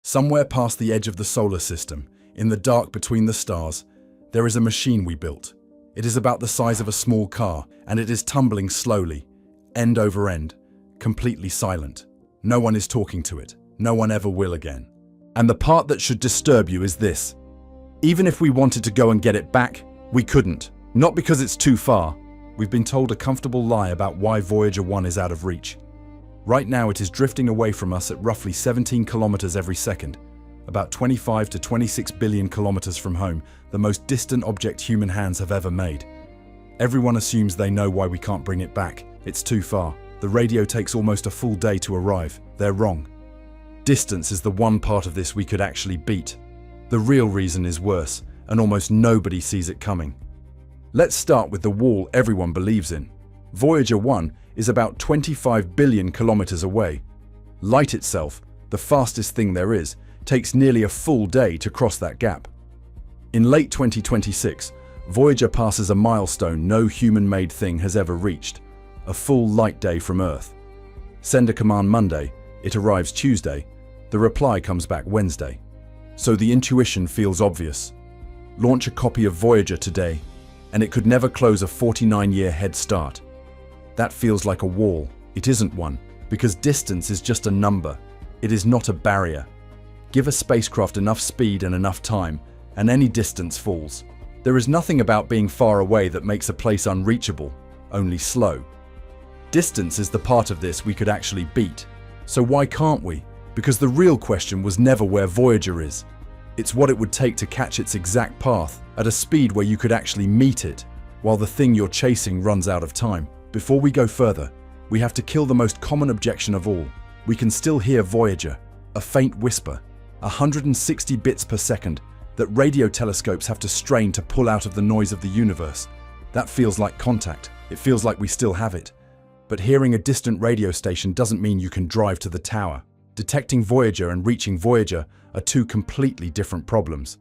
Somewhere past the edge of the solar system, in the dark between the stars, there is a machine we built. It is about the size of a small car, and it is tumbling slowly, end over end, completely silent. No one is talking to it. No one ever will again. And the part that should disturb you is this. Even if we wanted to go and get it back, we couldn't. Not because it's too far. We've been told a comfortable lie about why Voyager 1 is out of reach. Right now it is drifting away from us at roughly 17 kilometers every second, about 25 to 26 billion kilometers from home, the most distant object human hands have ever made. Everyone assumes they know why we can't bring it back. It's too far. The radio takes almost a full day to arrive. They're wrong. Distance is the one part of this we could actually beat. The real reason is worse, and almost nobody sees it coming. Let's start with the wall everyone believes in. Voyager 1 is about 25 billion kilometers away. Light itself, the fastest thing there is, takes nearly a full day to cross that gap. In late 2026, Voyager passes a milestone no human-made thing has ever reached, a full light day from Earth. Send a command Monday, it arrives Tuesday, the reply comes back Wednesday. So the intuition feels obvious. Launch a copy of Voyager today, and it could never close a 49-year head start. That feels like a wall. It isn't one, because distance is just a number. It is not a barrier. Give a spacecraft enough speed and enough time, and any distance falls. There is nothing about being far away that makes a place unreachable, only slow. Distance is the part of this we could actually beat. So why can't we? Because the real question was never where Voyager is. It's what it would take to catch its exact path at a speed where you could actually meet it, while the thing you're chasing runs out of time. Before we go further, we have to kill the most common objection of all. We can still hear Voyager, a faint whisper, 160 bits per second, that radio telescopes have to strain to pull out of the noise of the universe. That feels like contact. It feels like we still have it. But hearing a distant radio station doesn't mean you can drive to the tower. Detecting Voyager and reaching Voyager are two completely different problems,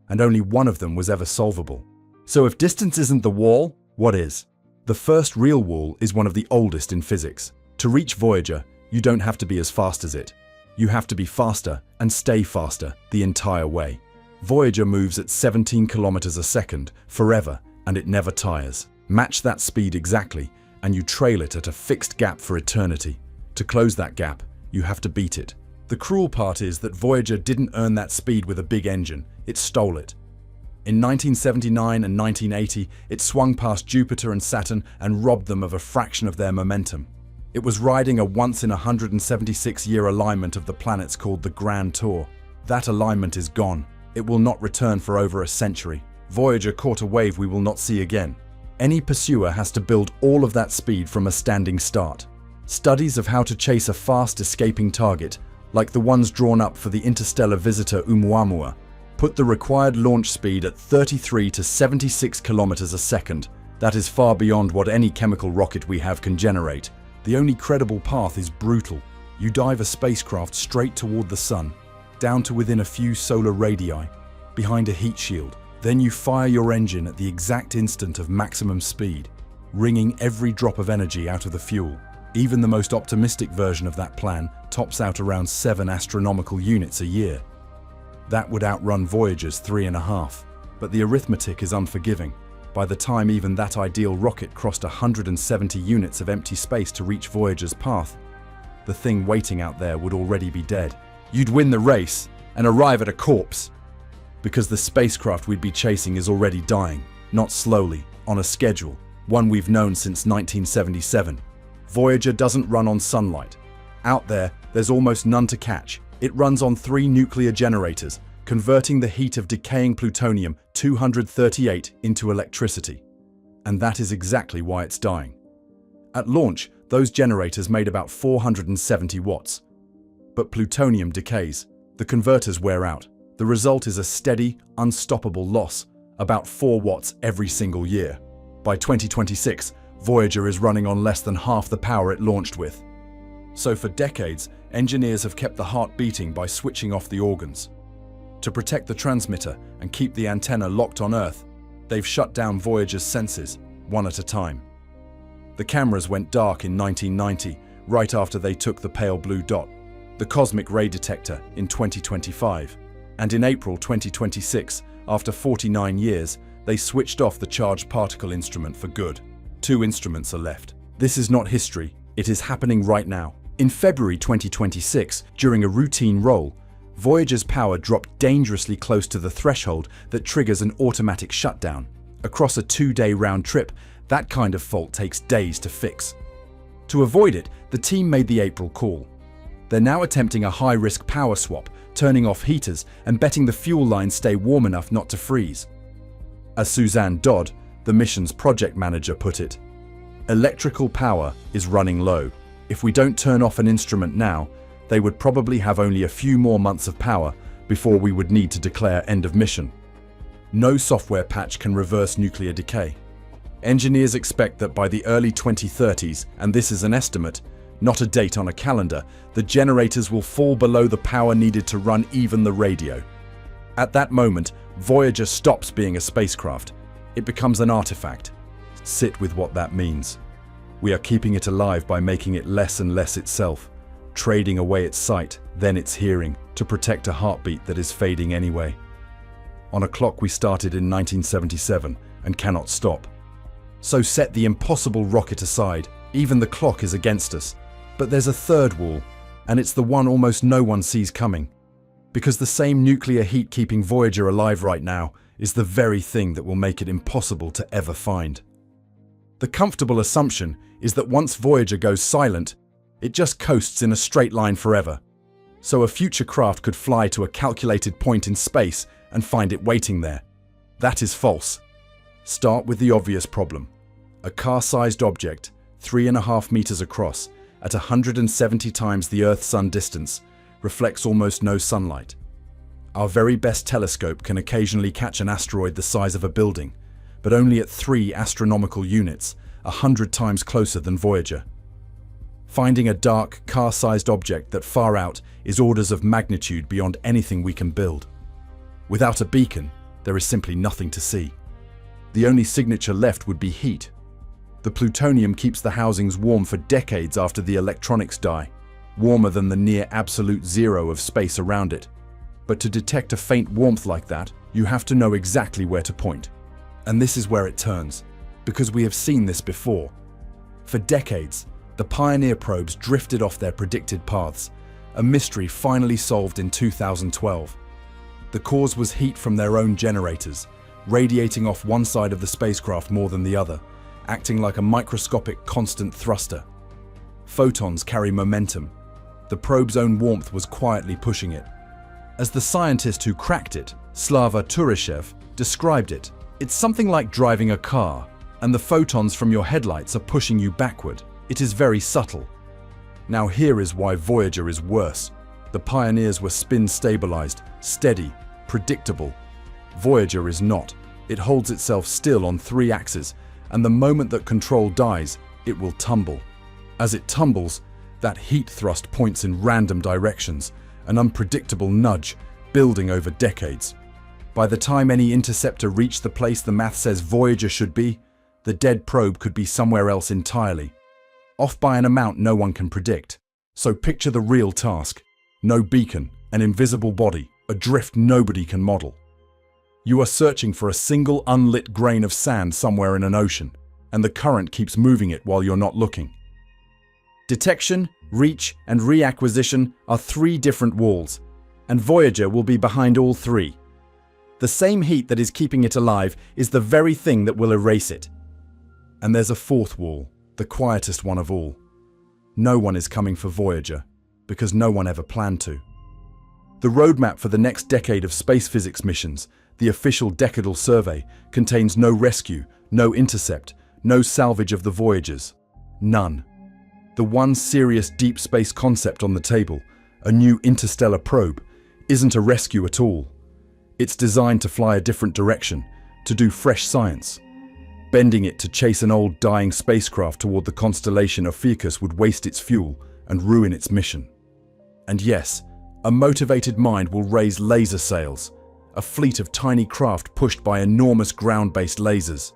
and only one of them was ever solvable. So if distance isn't the wall, what is? The first real wall is one of the oldest in physics. To reach Voyager, you don't have to be as fast as it. You have to be faster and stay faster the entire way. Voyager moves at 17 kilometers a second forever, and it never tires. Match that speed exactly, and you trail it at a fixed gap for eternity. To close that gap, you have to beat it. The cruel part is that Voyager didn't earn that speed with a big engine, it stole it. In 1979 and 1980, it swung past Jupiter and Saturn and robbed them of a fraction of their momentum. It was riding a once-in-176-year alignment of the planets called the Grand Tour. That alignment is gone. It will not return for over a century. Voyager caught a wave we will not see again. Any pursuer has to build all of that speed from a standing start. Studies of how to chase a fast escaping target, like the ones drawn up for the interstellar visitor Oumuamua, put the required launch speed at 33 to 76 kilometers a second. That is far beyond what any chemical rocket we have can generate. The only credible path is brutal. You dive a spacecraft straight toward the sun, down to within a few solar radii, behind a heat shield. Then you fire your engine at the exact instant of maximum speed, wringing every drop of energy out of the fuel. Even the most optimistic version of that plan tops out around 7 astronomical units a year. That would outrun Voyager's 3.5. But the arithmetic is unforgiving. By the time even that ideal rocket crossed 170 units of empty space to reach Voyager's path, the thing waiting out there would already be dead. You'd win the race and arrive at a corpse, because the spacecraft we'd be chasing is already dying, not slowly, on a schedule, one we've known since 1977. Voyager doesn't run on sunlight. Out there, there's almost none to catch. It runs on 3 nuclear generators, converting the heat of decaying plutonium-238 into electricity. And that is exactly why it's dying. At launch, those generators made about 470 watts. But plutonium decays. The converters wear out. The result is a steady, unstoppable loss, about 4 watts every single year. By 2026, Voyager is running on less than half the power it launched with. So for decades, engineers have kept the heart beating by switching off the organs. To protect the transmitter and keep the antenna locked on Earth, they've shut down Voyager's senses, one at a time. The cameras went dark in 1990, right after they took the pale blue dot. the cosmic ray detector, in 2025. And in April 2026, after 49 years, they switched off the charged particle instrument for good. 2 instruments are left. This is not history, it is happening right now. In February 2026, during a routine roll, Voyager's power dropped dangerously close to the threshold that triggers an automatic shutdown. Across a 2-day round trip, that kind of fault takes days to fix. To avoid it, the team made the April call. They're now attempting a high-risk power swap, turning off heaters and betting the fuel lines stay warm enough not to freeze. As Suzanne Dodd, the mission's project manager, put it, "Electrical power is running low. If we don't turn off an instrument now, they would probably have only a few more months of power before we would need to declare end of mission." No software patch can reverse nuclear decay. Engineers expect that by the early 2030s, and this is an estimate, not a date on a calendar, the generators will fall below the power needed to run even the radio. At that moment, Voyager stops being a spacecraft. It becomes an artifact. Sit with what that means. We are keeping it alive by making it less and less itself, trading away its sight, then its hearing, to protect a heartbeat that is fading anyway. On a clock we started in 1977 and cannot stop. So set the impossible rocket aside. Even the clock is against us. But there's a third wall, and it's the one almost no one sees coming. Because the same nuclear heat keeping Voyager alive right now is the very thing that will make it impossible to ever find. The comfortable assumption is that once Voyager goes silent, it just coasts in a straight line forever. So a future craft could fly to a calculated point in space and find it waiting there. That is false. Start with the obvious problem. A car-sized object, 3.5 meters across, at 170 times the Earth-Sun distance, reflects almost no sunlight. Our very best telescope can occasionally catch an asteroid the size of a building, but only at 3 astronomical units, 100 times closer than Voyager. Finding a dark, car-sized object that far out is orders of magnitude beyond anything we can build. Without a beacon, there is simply nothing to see. The only signature left would be heat. The plutonium keeps the housings warm for decades after the electronics die, warmer than the near absolute zero of space around it. But to detect a faint warmth like that, you have to know exactly where to point. And this is where it turns, because we have seen this before. For decades, the Pioneer probes drifted off their predicted paths, a mystery finally solved in 2012. The cause was heat from their own generators, radiating off one side of the spacecraft more than the other, acting like a microscopic constant thruster. Photons carry momentum. The probe's own warmth was quietly pushing it. As the scientist who cracked it, Slava Turishev, described it, it's something like driving a car, and the photons from your headlights are pushing you backward. It is very subtle. Now here is why Voyager is worse. The Pioneers were spin-stabilized, steady, predictable. Voyager is not. It holds itself still on 3 axes, and the moment that control dies, it will tumble. As it tumbles, that heat thrust points in random directions, an unpredictable nudge, building over decades. By the time any interceptor reached the place the math says Voyager should be, the dead probe could be somewhere else entirely. Off by an amount no one can predict. So picture the real task. No beacon, an invisible body, a drift nobody can model. You are searching for a single unlit grain of sand somewhere in an ocean, and the current keeps moving it while you're not looking. Detection, reach, and reacquisition are 3 different walls, and Voyager will be behind all 3. The same heat that is keeping it alive is the very thing that will erase it. And there's a 4th wall, the quietest one of all. No one is coming for Voyager, because no one ever planned to. The roadmap for the next decade of space physics missions, the official decadal survey, contains no rescue, no intercept, no salvage of the Voyagers. None. The one serious deep space concept on the table, a new interstellar probe, isn't a rescue at all. It's designed to fly a different direction, to do fresh science. Bending it to chase an old dying spacecraft toward the constellation Ophiuchus would waste its fuel and ruin its mission. And yes, a motivated mind will raise laser sails, a fleet of tiny craft pushed by enormous ground-based lasers.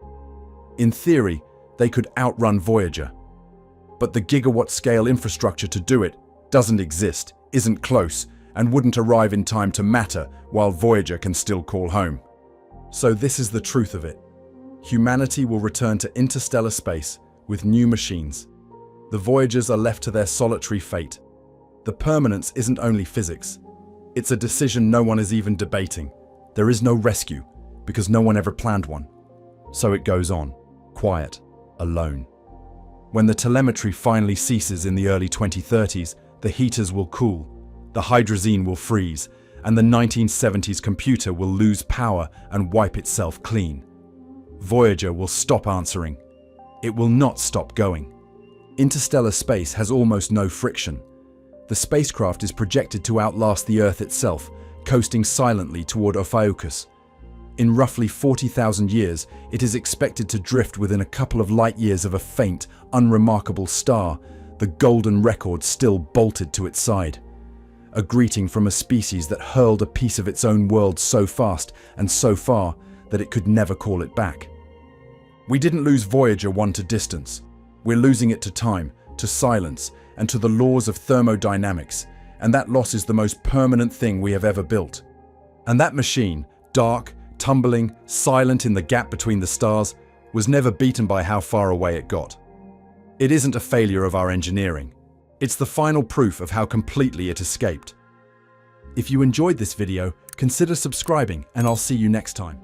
In theory, they could outrun Voyager. But the gigawatt-scale infrastructure to do it doesn't exist. isn't close and wouldn't arrive in time to matter while Voyager can still call home. So this is the truth of it. Humanity will return to interstellar space with new machines. The Voyagers are left to their solitary fate. The permanence isn't only physics. It's a decision no one is even debating. There is no rescue, because no one ever planned one. So it goes on, quiet, alone. When the telemetry finally ceases in the early 2030s, the heaters will cool, the hydrazine will freeze, and the 1970s computer will lose power and wipe itself clean. Voyager will stop answering. It will not stop going. Interstellar space has almost no friction. The spacecraft is projected to outlast the Earth itself, coasting silently toward Ophiuchus. In roughly 40,000 years, it is expected to drift within a couple of light years of a faint, unremarkable star, the golden record still bolted to its side. A greeting from a species that hurled a piece of its own world so fast and so far that it could never call it back. We didn't lose Voyager 1 to distance. We're losing it to time, to silence, and to the laws of thermodynamics, and that loss is the most permanent thing we have ever built. And that machine, dark, tumbling, silent in the gap between the stars, was never beaten by how far away it got. It isn't a failure of our engineering. It's the final proof of how completely it escaped. If you enjoyed this video, consider subscribing, and I'll see you next time.